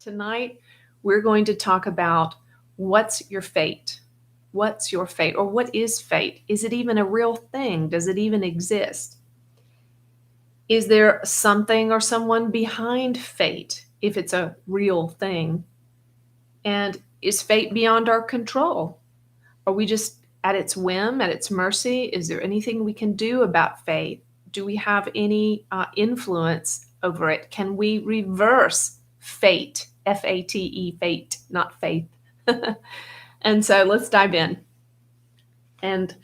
Tonight, we're going to talk about what's your fate? What's your fate? Or what is fate? Is it even a real thing? Does it even exist? Is there something or someone behind fate if it's a real thing? And is fate beyond our control? Are we just at its whim, at its mercy? Is there anything we can do about fate? Do we have any influence over it? Can we reverse fate? Fate, fate, not faith. And so let's dive in. And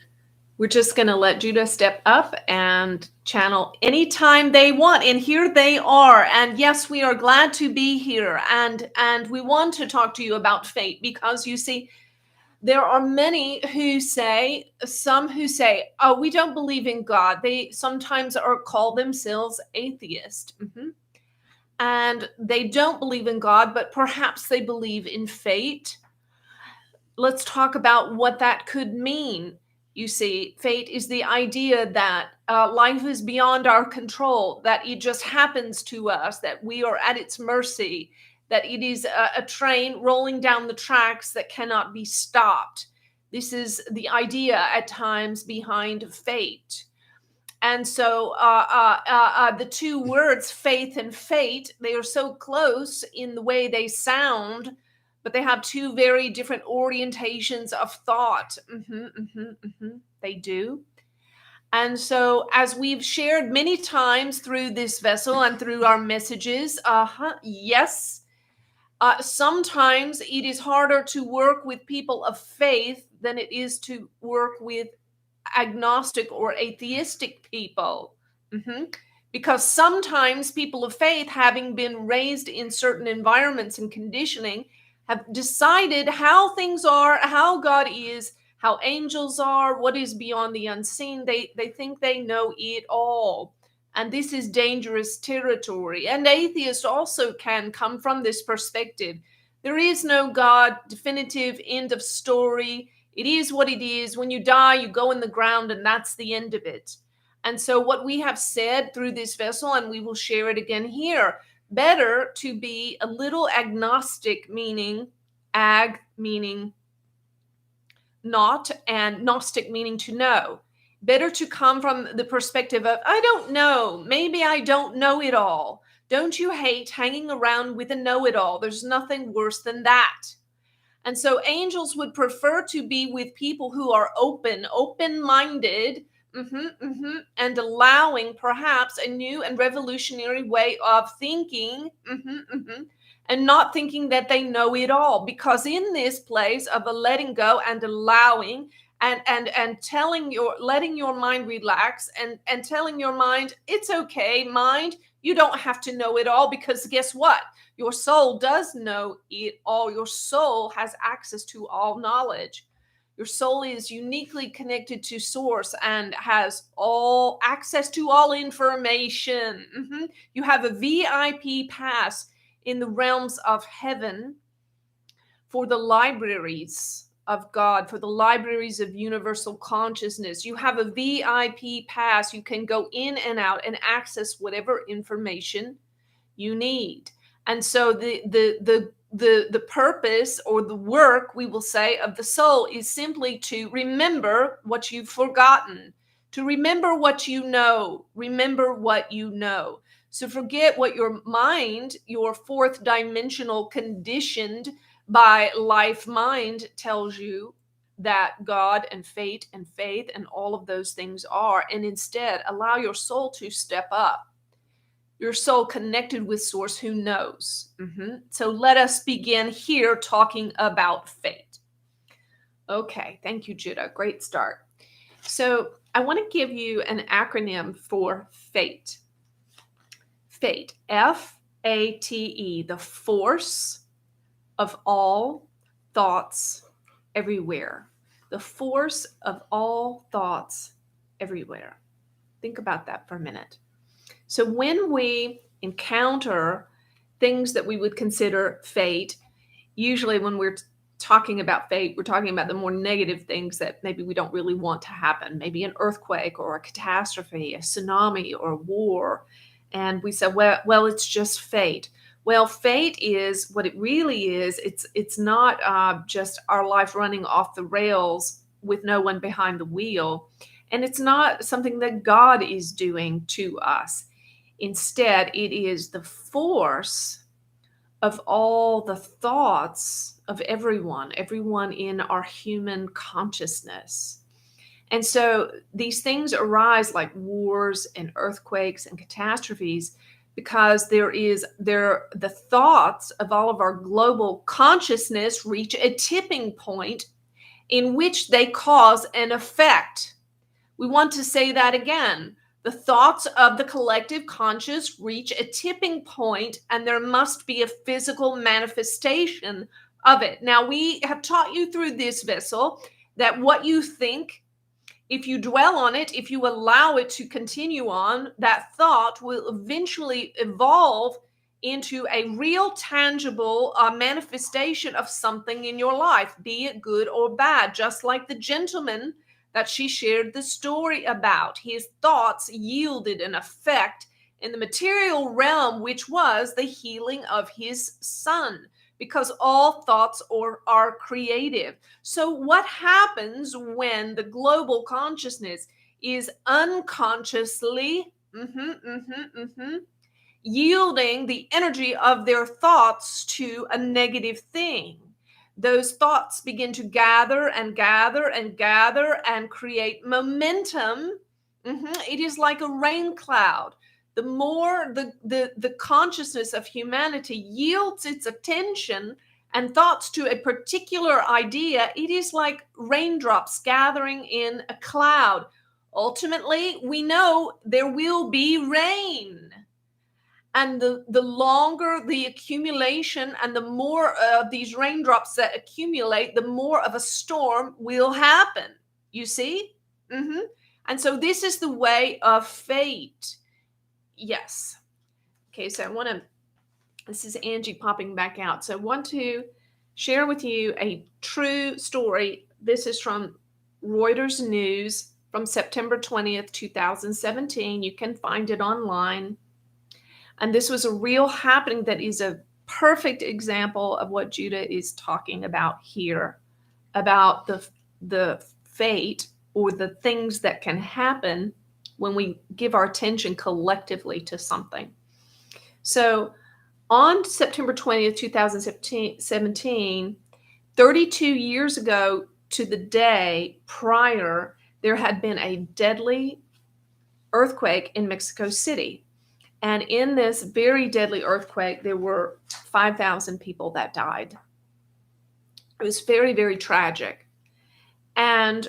we're just going to let Judah step up and channel anytime they want. And here they are. And yes, we are glad to be here. And we want to talk to you about fate because you see, there are many who say, some who say, oh, we don't believe in God. They sometimes are call themselves atheist. And they don't believe in God, but perhaps they believe in fate. Let's talk about what that could mean. You see, fate is the idea that life is beyond our control, that it just happens to us, that we are at its mercy, that it is a train rolling down the tracks that cannot be stopped. This is the idea at times behind fate. And so the two words, faith and fate, they are so close in the way they sound, but they have two very different orientations of thought. They do. And so, as we've shared many times through this vessel and through our messages, yes, sometimes it is harder to work with people of faith than it is to work with agnostic or atheistic people. Because sometimes people of faith, having been raised in certain environments and conditioning, have decided how things are, how God is, how angels are, what is beyond the unseen. They think they know it all. And this is dangerous territory. And atheists also can come from this perspective. There is no God, definitive end of story. It is what it is. When you die, you go in the ground, and that's the end of it. And so what we have said through this vessel, and we will share it again here, better to be a little agnostic, meaning ag, meaning not, and gnostic, meaning to know. Better to come from the perspective of, I don't know, maybe I don't know it all. Don't you hate hanging around with a know-it-all? There's nothing worse than that. And so angels would prefer to be with people who are open-minded, and allowing perhaps a new and revolutionary way of thinking, and not thinking that they know it all. Because in this place of a letting go and allowing and letting your mind relax and telling your mind, it's okay, mind, you don't have to know it all, because guess what? Your soul does know it all. Your soul has access to all knowledge. Your soul is uniquely connected to source and has all access to all information. You have a VIP pass in the realms of heaven for the libraries of God, for the libraries of universal consciousness. You have a VIP pass. You can go in and out and access whatever information you need. And so the purpose, or the work, we will say, of the soul is simply to remember what you've forgotten, to remember what you know. Remember what you know. So forget what your mind, your fourth dimensional, conditioned by life mind, tells you that God and fate and faith and all of those things are, and instead allow your soul to step up. Your soul connected with source who knows. So let us begin here talking about fate. Okay, thank you, Judah. Great start. So I want to give you an acronym for fate. Fate, F-A-T-E, the force of all thoughts everywhere. The force of all thoughts everywhere. Think about that for a minute. So when we encounter things that we would consider fate, usually when we're talking about fate, we're talking about the more negative things that maybe we don't really want to happen, maybe an earthquake or a catastrophe, a tsunami or a war. And we say, well, it's just fate. Well, fate is what it really is. It's not just our life running off the rails with no one behind the wheel, and it's not something that God is doing to us. Instead, it is the force of all the thoughts of everyone in our human consciousness. And so these things arise like wars and earthquakes and catastrophes because the thoughts of all of our global consciousness reach a tipping point in which they cause an effect. We want to say that again. The thoughts of the collective conscious reach a tipping point, and there must be a physical manifestation of it. Now, we have taught you through this vessel that what you think, if you dwell on it, if you allow it to continue on, that thought will eventually evolve into a real tangible manifestation of something in your life, be it good or bad, just like the gentleman that she shared the story about. His thoughts yielded an effect in the material realm, which was the healing of his son, because all thoughts are creative. So, what happens when the global consciousness is unconsciously yielding the energy of their thoughts to a negative thing? Those thoughts begin to gather and gather and gather and create momentum. It is like a rain cloud. The more the consciousness of humanity yields its attention and thoughts to a particular idea, it is like raindrops gathering in a cloud. Ultimately, we know there will be rain. And the longer the accumulation and the more of these raindrops that accumulate, the more of a storm will happen. You see? And so this is the way of fate. Yes. Okay, so this is Angie popping back out. So I want to share with you a true story. This is from Reuters News from September 20th, 2017. You can find it online. And this was a real happening that is a perfect example of what Judah is talking about here, about the fate or the things that can happen when we give our attention collectively to something. So on September 20th, 2017, 32 years ago to the day prior, there had been a deadly earthquake in Mexico City. And in this very deadly earthquake, there were 5,000 people that died. It was very, very tragic. And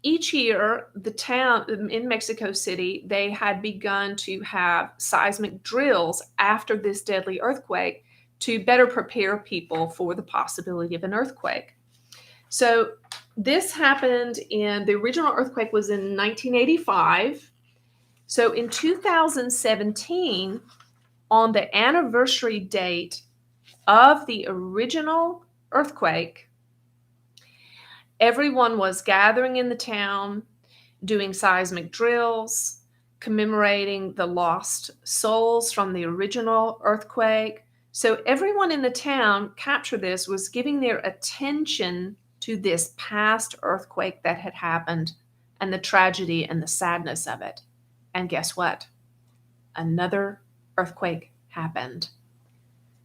each year, the town in Mexico City, they had begun to have seismic drills after this deadly earthquake to better prepare people for the possibility of an earthquake. So this happened the original earthquake was in 1985. So in 2017, on the anniversary date of the original earthquake, everyone was gathering in the town, doing seismic drills, commemorating the lost souls from the original earthquake. So everyone in the town, capture this, was giving their attention to this past earthquake that had happened and the tragedy and the sadness of it. And guess what? Another earthquake happened.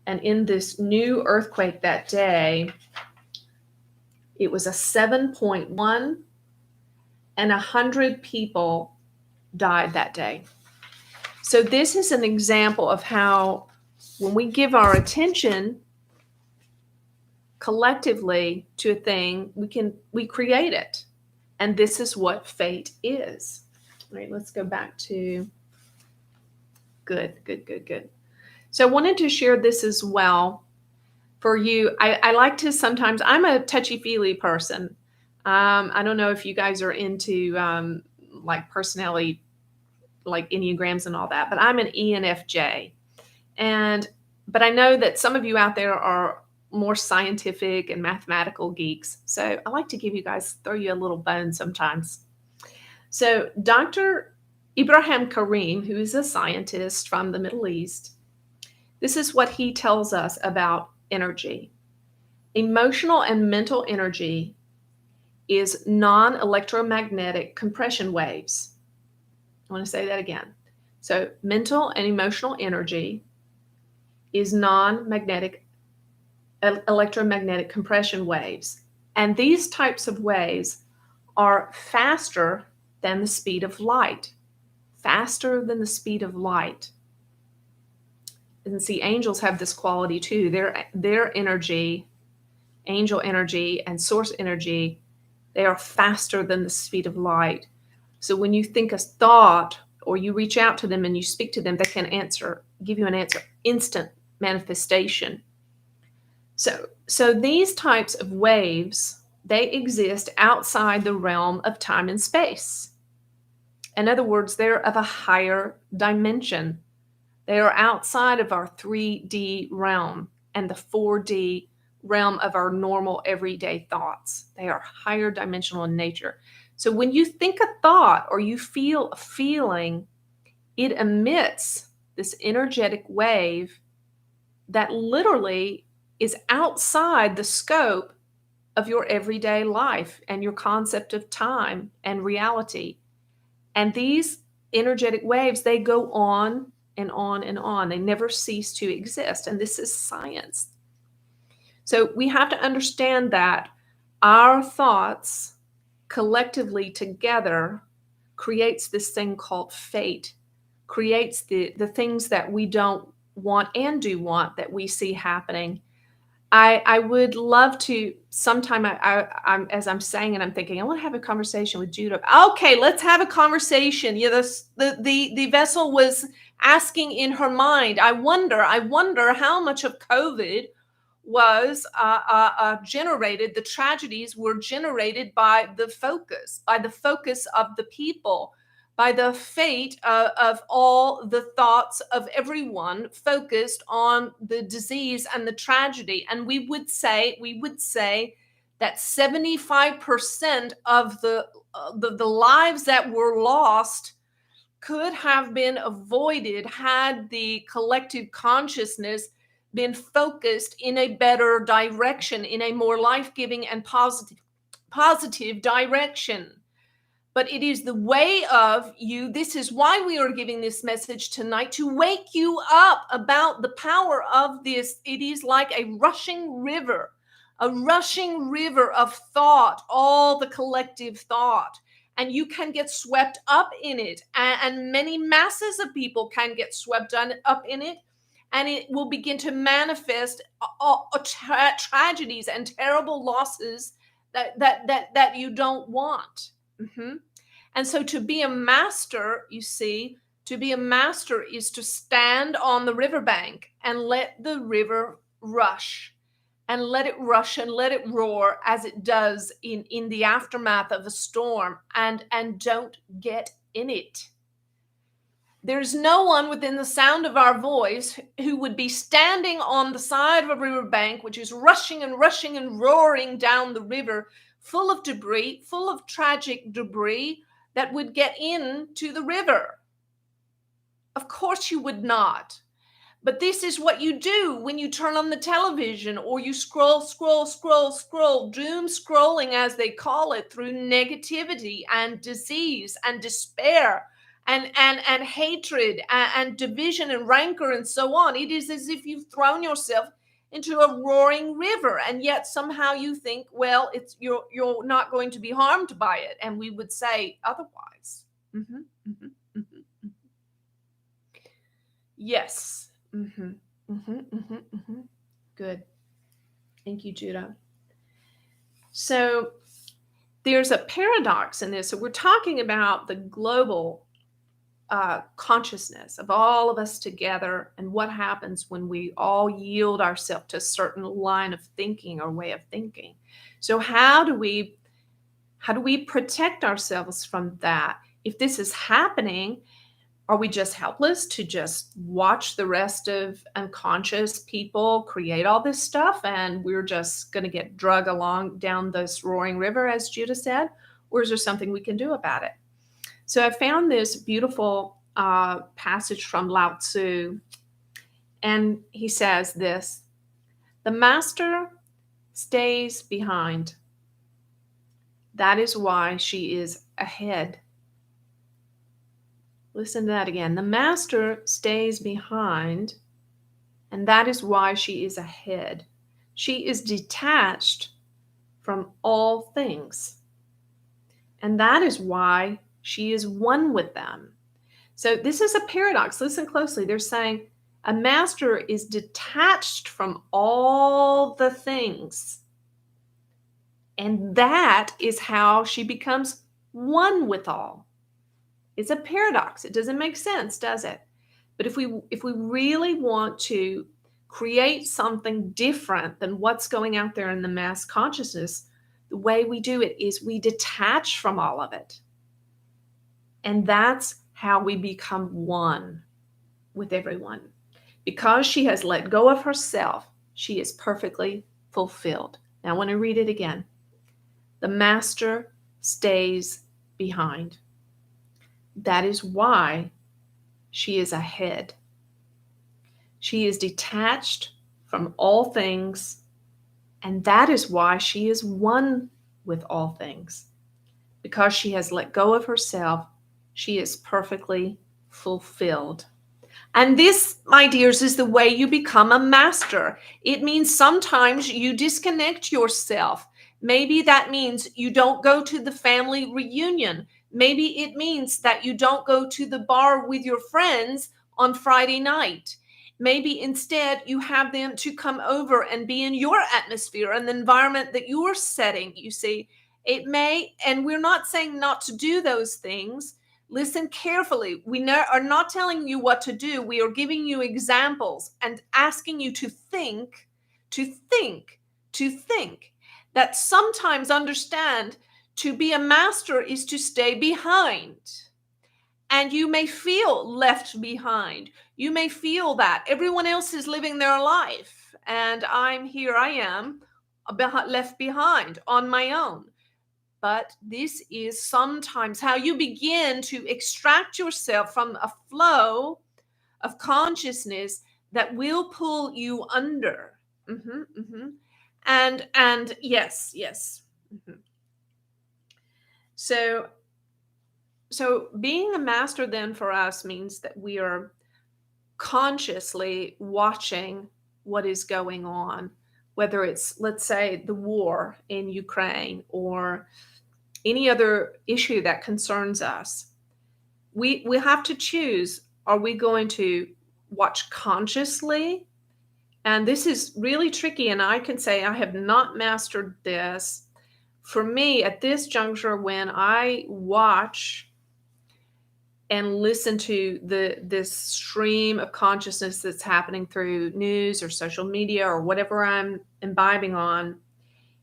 And in this new earthquake that day, it was a 7.1, and 100 people died that day. So this is an example of how when we give our attention collectively to a thing, we create it. And this is what fate is. All right, let's go back to good. So I wanted to share this as well for you. I like to sometimes, I'm a touchy-feely person. I don't know if you guys are into like personality, like Enneagrams and all that, but I'm an ENFJ. But I know that some of you out there are more scientific and mathematical geeks. So I like to throw you a little bone sometimes. So Dr. Ibrahim Karim, who is a scientist from the Middle East, This is what he tells us about energy. Emotional and mental energy is non-electromagnetic compression waves. I want to say that again. So, mental and emotional energy is non-magnetic electromagnetic compression waves. And these types of waves are faster than the speed of light. Faster than the speed of light. And see, angels have this quality too. Their energy, angel energy and source energy, they are faster than the speed of light. So when you think a thought or you reach out to them and you speak to them, they can give you an answer, instant manifestation. So these types of waves, they exist outside the realm of time and space. In other words, they're of a higher dimension. They are outside of our 3D realm and the 4D realm of our normal everyday thoughts. They are higher dimensional in nature. So when you think a thought or you feel a feeling, it emits this energetic wave that literally is outside the scope of your everyday life and your concept of time and reality. And these energetic waves, they go on and on and on. They never cease to exist. And this is science. So we have to understand that our thoughts collectively together creates this thing called fate, creates the things that we don't want and do want that we see happening. I would love to sometime. I'm as I'm saying it, I'm thinking I want to have a conversation with Judah. Okay, let's have a conversation. Yeah, the vessel was asking in her mind. I wonder how much of COVID was generated. The tragedies were generated by the focus of the people, by the fate of all the thoughts of everyone focused on the disease and the tragedy. And we would say that 75% of the lives that were lost could have been avoided had the collective consciousness been focused in a better direction, in a more life-giving and positive direction. But it is the way of you. This is why we are giving this message tonight, to wake you up about the power of this. It is like a rushing river of thought, all the collective thought. And you can get swept up in it. And many masses of people can get swept up in it. And it will begin to manifest tragedies and terrible losses that you don't want. Mm-hmm. And so to be a master, you see, to be a master is to stand on the riverbank and let the river rush and let it rush and let it roar as it does in the aftermath of a storm, and don't get in it. There's no one within the sound of our voice who would be standing on the side of a riverbank, which is rushing and rushing and roaring down the river, full of debris, full of tragic debris, that would get into the river. Of course you would not. But this is what you do when you turn on the television or you scroll, doom scrolling, as they call it, through negativity and disease and despair and hatred and division and rancor and so on. It is as if you've thrown yourself into a roaring river, and yet somehow you think, well, you're not going to be harmed by it, and we would say otherwise. Mm-hmm, mm-hmm, mm-hmm, mm-hmm. Yes. Mm-hmm, mm-hmm, mm-hmm, mm-hmm. Good. Thank you, Judah. So there's a paradox in this. So we're talking about the global consciousness of all of us together, and what happens when we all yield ourselves to a certain line of thinking or way of thinking. So how do we protect ourselves from that? If this is happening, are we just helpless to just watch the rest of unconscious people create all this stuff, and we're just going to get drug along down this roaring river, as Judah said? Or is there something we can do about it? So I found this beautiful passage from Lao Tzu, And he says this: the master stays behind. That is why she is ahead. Listen to that again. The master stays behind, and that is why she is ahead. She is detached from all things, and that is why she is one with them. So this is a paradox. Listen closely. They're saying a master is detached from all the things, and that is how she becomes one with all. It's a paradox. It doesn't make sense, does it? But if we really want to create something different than what's going out there in the mass consciousness, the way we do it is we detach from all of it. And that's how we become one with everyone. Because she has let go of herself, she is perfectly fulfilled. Now I want to read it again. The master stays behind. That is why she is ahead. She is detached from all things, and that is why she is one with all things. Because she has let go of herself, she is perfectly fulfilled. And this, my dears, is the way you become a master. It means sometimes you disconnect yourself. Maybe that means you don't go to the family reunion. Maybe it means that you don't go to the bar with your friends on Friday night. Maybe instead you have them to come over and be in your atmosphere and the environment that you're setting. You see, it may, and we're not saying not to do those things. Listen carefully. We are not telling you what to do. We are giving you examples and asking you to think, to think, to think. That sometimes understand to be a master is to stay behind. And you may feel left behind. You may feel that everyone else is living their life. And I am left behind on my own. But this is sometimes how you begin to extract yourself from a flow of consciousness that will pull you under. And yes. Mhm. So being a master then for us means that we are consciously watching what is going on, whether it's, let's say, the war in Ukraine or any other issue that concerns us. We have to choose, are we going to watch consciously? And this is really tricky, and I can say I have not mastered this. For me, at this juncture, when I watch and listen to this stream of consciousness that's happening through news or social media or whatever I'm imbibing on,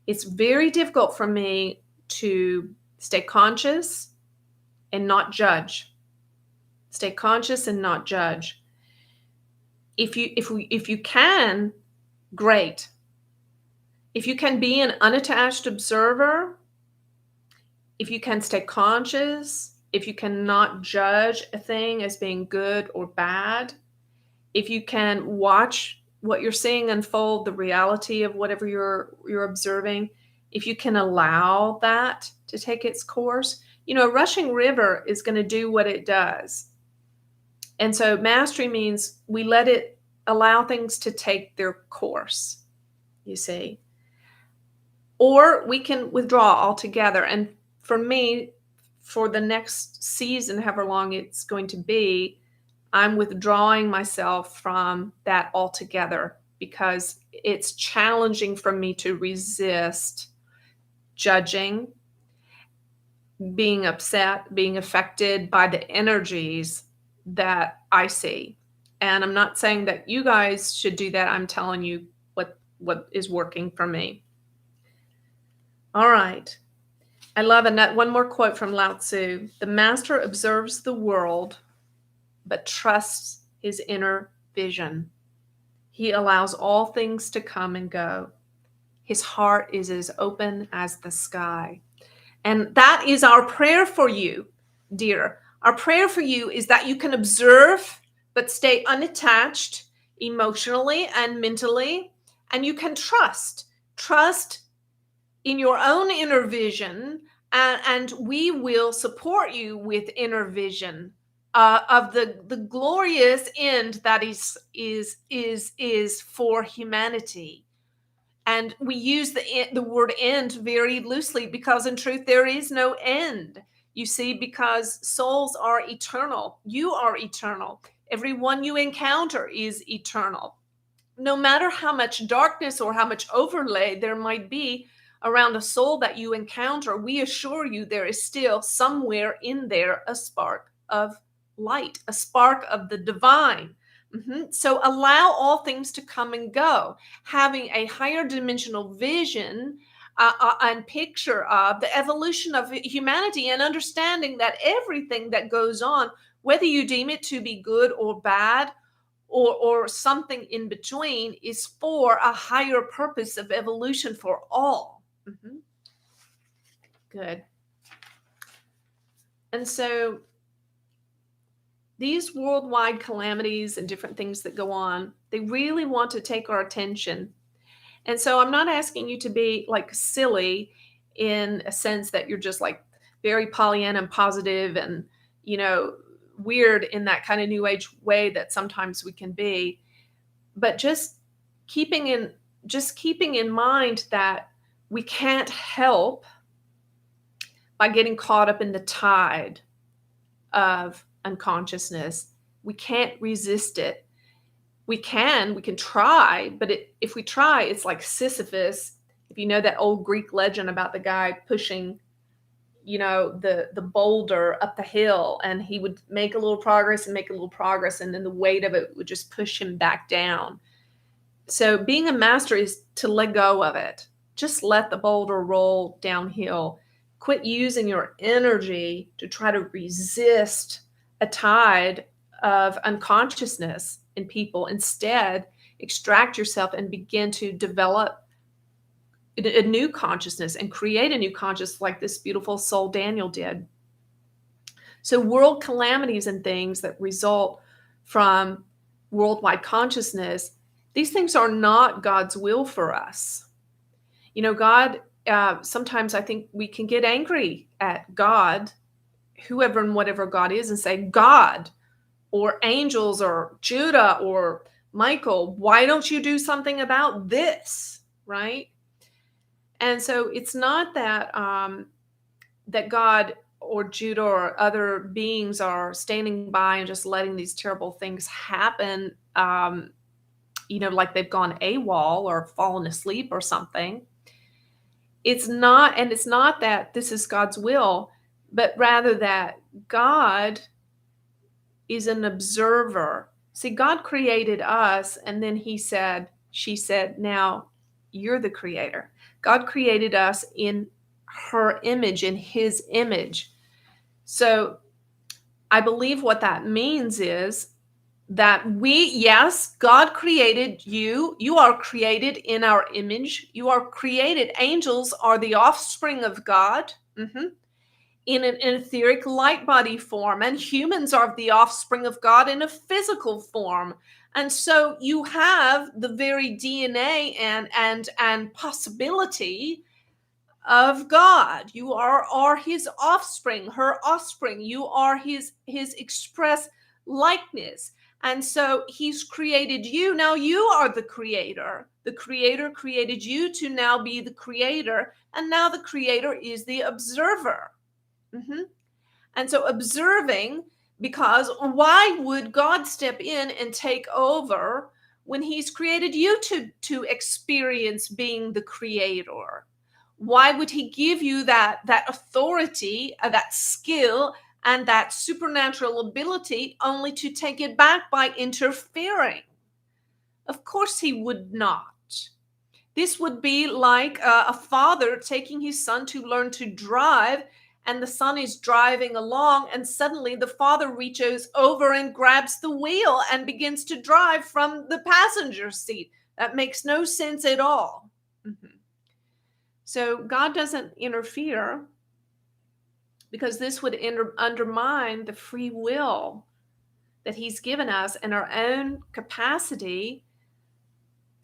it's very difficult for me to stay conscious and not judge. Stay conscious and not judge. If you can, great. If you can be an unattached observer, if you can stay conscious, if you cannot judge a thing as being good or bad, if you can watch what you're seeing unfold, the reality of whatever you're observing, if you can allow that to take its course, a rushing river is going to do what it does. And so mastery means we let it allow things to take their course, you see. Or we can withdraw altogether. And for me, for the next season, however long it's going to be, I'm withdrawing myself from that altogether because it's challenging for me to resist judging, being upset, being affected by the energies that I see. And I'm not saying that you guys should do that. I'm telling you what is working for me. All right. I love one more quote from Lao Tzu. The master observes the world, but trusts his inner vision. He allows all things to come and go. His heart is as open as the sky. And that is our prayer for you, dear. Our prayer for you is that you can observe, but stay unattached. emotionally and mentally, and you can trust in your own inner vision, and we will support you with inner vision of the glorious end that is for humanity. And we use the word end very loosely, because in truth there is no end. You see, because souls are eternal, you are eternal, everyone you encounter is eternal. No matter how much darkness or how much overlay there might be around a soul that you encounter, we assure you there is still somewhere in there a spark of light, a spark of the divine. So allow all things to come and go, having a higher dimensional vision and picture of the evolution of humanity, and understanding that everything that goes on, whether you deem it to be good or bad, or something in between, is for a higher purpose of evolution for all. Good. And so these worldwide calamities and different things that go on, they really want to take our attention. And so I'm not asking you to be like silly in a sense that you're just like very Pollyanna and positive and, you know, weird in that kind of new age way that sometimes we can be. But keeping in mind that we can't help by getting caught up in the tide of unconsciousness. We can't resist it. We can try, but if we try, it's like Sisyphus. If you know that old Greek legend about the guy pushing, the boulder up the hill, and he would make a little progress and make a little progress, and then the weight of it would just push him back down. So being a master is to let go of it. Just let the boulder roll downhill. Quit using your energy to try to resist a tide of unconsciousness in people. Instead, extract yourself and begin to develop a new consciousness and create a new consciousness, like this beautiful soul Daniel did. So world calamities and things that result from worldwide consciousness, these things are not God's will for us. God, sometimes I think we can get angry at God, whoever and whatever God is, and say, God, or angels, or Judah, or Michael, why don't you do something about this, right? And so it's not that that God or Judah or other beings are standing by and just letting these terrible things happen, like they've gone AWOL or fallen asleep or something. It's not that this is God's will, but rather that God is an observer. See, God created us, and then she said, now you're the creator. God created us in her image, in his image. So I believe what that means is that yes, God created you. You are created in our image. You are created. Angels are the offspring of God. In an etheric light body form, and humans are the offspring of God in a physical form. And so you have the very DNA and possibility of God. You are his offspring, her offspring. You are his express likeness. And so he's created you. Now you are the creator. The creator created you to now be the creator, and now the creator is the observer. And so observing, because why would God step in and take over when he's created you to experience being the creator? Why would he give you that authority, that skill, and that supernatural ability, only to take it back by interfering? Of course he would not. This would be like a father taking his son to learn to drive, and the son is driving along, and suddenly the father reaches over and grabs the wheel and begins to drive from the passenger seat. That makes no sense at all. So God doesn't interfere, because this would undermine the free will that He's given us and our own capacity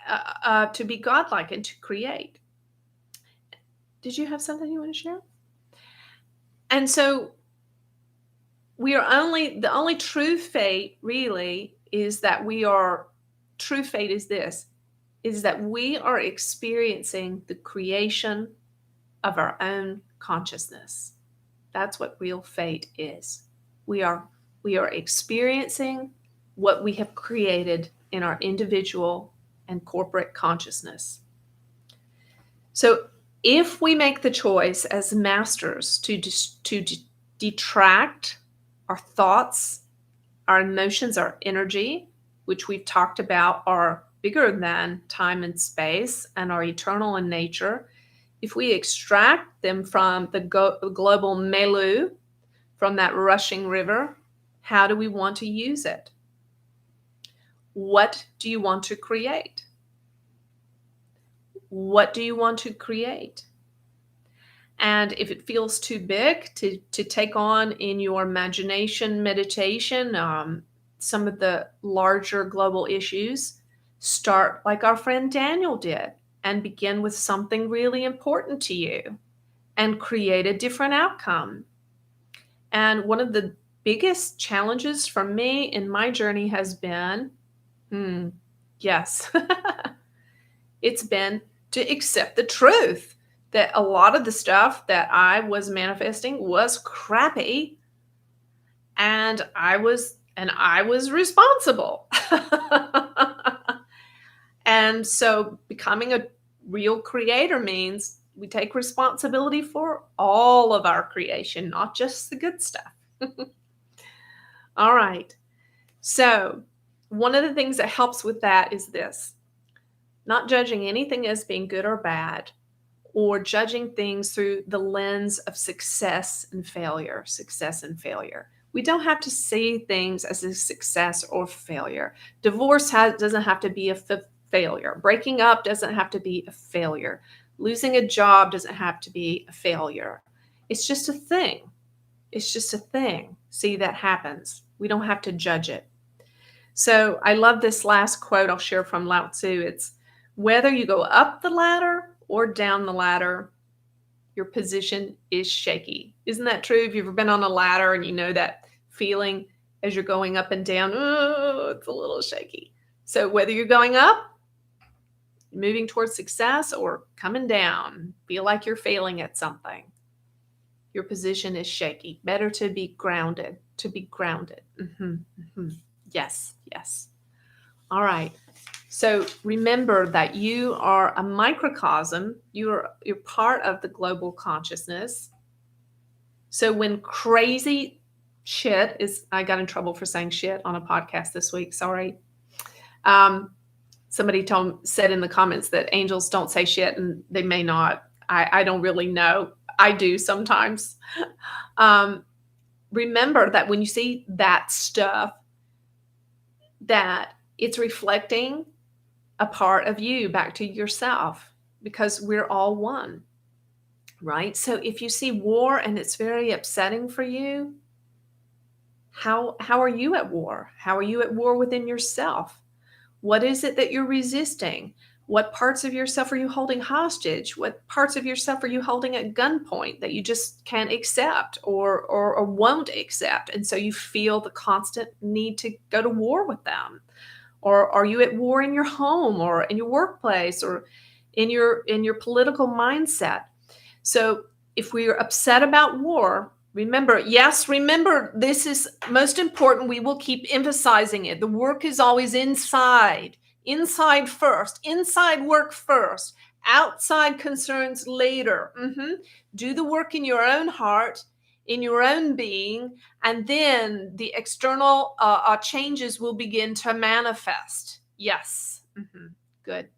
to be godlike and to create. Did you have something you want to share? And so the only true fate really is that true fate is this, is that we are experiencing the creation of our own consciousness. That's what real fate is. We are experiencing what we have created in our individual and corporate consciousness. So if we make the choice as masters to detract our thoughts, our emotions, our energy, which we've talked about are bigger than time and space and are eternal in nature, if we extract them from the global milieu, from that rushing river, how do we want to use it? What do you want to create? What do you want to create? And if it feels too big to take on in your imagination meditation, some of the larger global issues, start like our friend Daniel did and begin with something really important to you and create a different outcome. And one of the biggest challenges for me in my journey has been, yes, it's been to accept the truth that a lot of the stuff that I was manifesting was crappy, and I was responsible. And so becoming a real creator means we take responsibility for all of our creation, not just the good stuff. All right. So one of the things that helps with that is this: not judging anything as being good or bad, or judging things through the lens of success and failure. We don't have to see things as a success or failure. Divorce doesn't have to be a failure. Breaking up doesn't have to be a failure. Losing a job doesn't have to be a failure. It's just a thing. See, that happens. We don't have to judge it. So I love this last quote I'll share from Lao Tzu. It's, whether you go up the ladder or down the ladder, your position is shaky. Isn't that true? Have you ever been on a ladder and you know that feeling as you're going up and down? Oh, it's a little shaky. So whether you're going up, moving towards success, or coming down, feel like you're failing at something, your position is shaky. Better to be grounded, Yes. All right. So remember that you are a microcosm. You're part of the global consciousness. So when crazy shit is, I got in trouble for saying shit on a podcast this week. Sorry. Somebody said in the comments that angels don't say shit, and they may not. I don't really know. I do sometimes. Remember that when you see that stuff, that it's reflecting a part of you back to yourself, because we're all one, right? So if you see war and it's very upsetting for you, how are you at war? How are you at war within yourself? What is it that you're resisting? What parts of yourself are you holding hostage? What parts of yourself are you holding at gunpoint that you just can't accept or won't accept? And so you feel the constant need to go to war with them. Or are you at war in your home or in your workplace or in your political mindset? So if we are upset about war, remember, this is most important. We will keep emphasizing it. The work is always inside first, inside work first, outside concerns later. Do the work in your own heart, in your own being, and then the external changes will begin to manifest. Yes. Good.